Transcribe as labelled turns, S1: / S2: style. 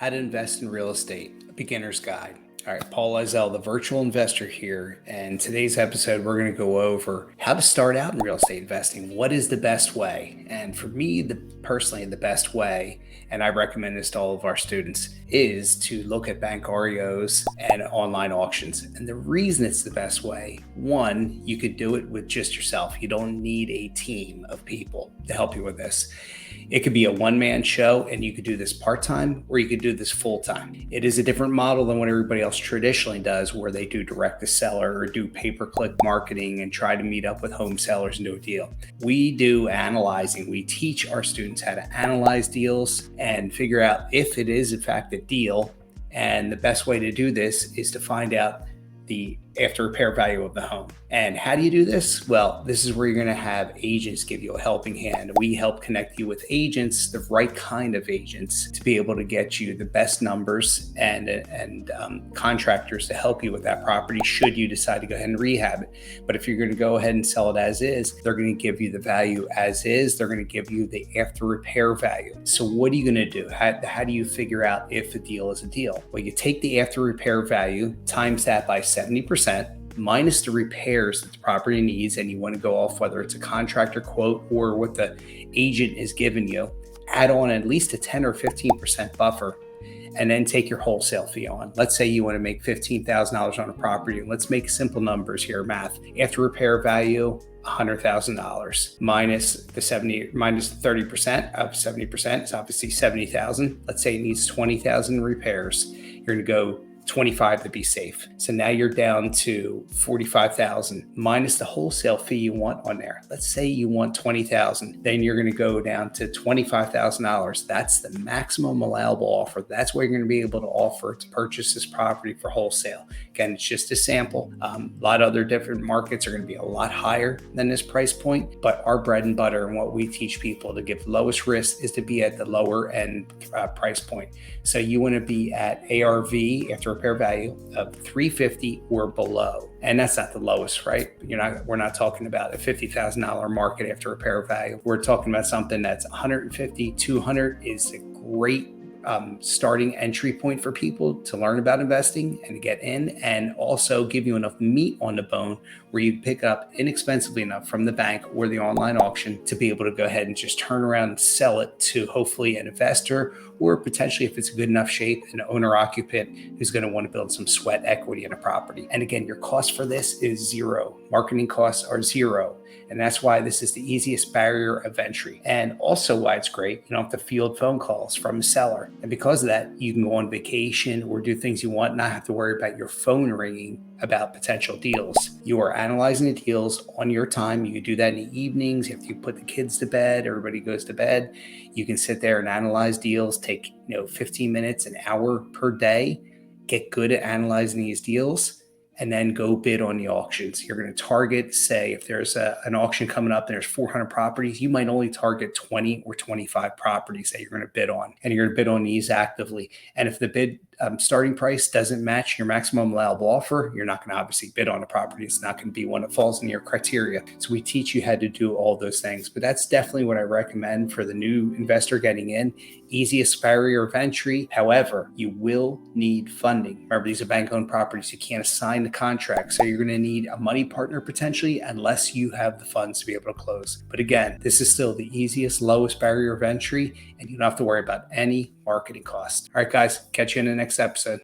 S1: How to Invest in Real Estate, a beginner's guide. All right, Paul Ezel, the virtual investor here. And today's episode, we're going to go over how to start out in real estate investing. What is the best way? And for me, personally, the best way, and I recommend this to all of our students, is to look at bank REOs and online auctions. And the reason it's the best way, one, you could do it with just yourself. You don't need a team of people to help you with this. It could be a one-man show, and you could do this part-time or you could do this full-time. It is a different model than what everybody else traditionally does, where they do direct to seller or do pay-per-click marketing and try to meet up with home sellers and do a deal. We do analyzing. We teach our students how to analyze deals and figure out if it is in fact a deal. And the best way to do this is to find out the after repair value of the home. And how do you do this? Well, this is where you're going to have agents give you a helping hand. We help connect you with agents, the right kind of agents, to be able to get you the best numbers and contractors to help you with that property should you decide to go ahead and rehab it. But if you're going to go ahead and sell it as is, they're going to give you the value as is. They're going to give you the after repair value. So what are you going to do? How do you figure out if a deal is a deal? Well, you take the after repair value, times that by 70%, minus the repairs that the property needs, and you want to go off whether it's a contractor quote or what the agent is giving you, add on at least a 10 or 15% buffer, and then take your wholesale fee on. Let's say you want to make $15,000 on a property. Let's make simple numbers here, math. After repair value, $100,000 minus the 30% of 70% is obviously 70,000. Let's say it needs 20,000 repairs. You're going to go 25 to be safe. So now you're down to 45,000 minus the wholesale fee you want on there. Let's say you want 20,000. Then you're going to go down to $25,000. That's the maximum allowable offer. That's what you're going to be able to offer to purchase this property for wholesale. Again, it's just a sample. A lot of other different markets are going to be a lot higher than this price point, but our bread and butter and what we teach people to give lowest risk is to be at the lower end price point. So you want to be at ARV, after repair value, of 350 or below. And that's not the lowest, right? We're not talking about a $50,000 market after repair value. We're talking about something that's 150, 200 is a great starting entry point for people to learn about investing and to get in, and also give you enough meat on the bone where you pick up inexpensively enough from the bank or the online auction to be able to go ahead and just turn around and sell it to hopefully an investor, or potentially, if it's a good enough shape, an owner occupant who's going to want to build some sweat equity in a property. And again, your cost for this is zero. Marketing costs are zero. And that's why this is the easiest barrier of entry. And also why it's great, you don't have to field phone calls from a seller. And because of that, you can go on vacation or do things you want, not have to worry about your phone ringing about potential deals. You are analyzing the deals on your time. You can do that in the evenings after you put the kids to bed, everybody goes to bed. You can sit there and analyze deals, take 15 minutes, an hour per day, get good at analyzing these deals, and then go bid on the auctions. You're going to target, say, if there's an auction coming up and there's 400 properties, you might only target 20 or 25 properties that you're going to bid on. And you're going to bid on these actively. And if the bid starting price doesn't match your maximum allowable offer, you're not going to obviously bid on the property. It's not going to be one that falls in your criteria. So we teach you how to do all those things. But that's definitely what I recommend for the new investor getting in. Easiest barrier of entry. However, you will need funding. Remember, these are bank-owned properties. You can't assign the contract. So you're going to need a money partner potentially, unless you have the funds to be able to close. But again, this is still the easiest, lowest barrier of entry, and you don't have to worry about any marketing costs. All right, guys, catch you in the next episode.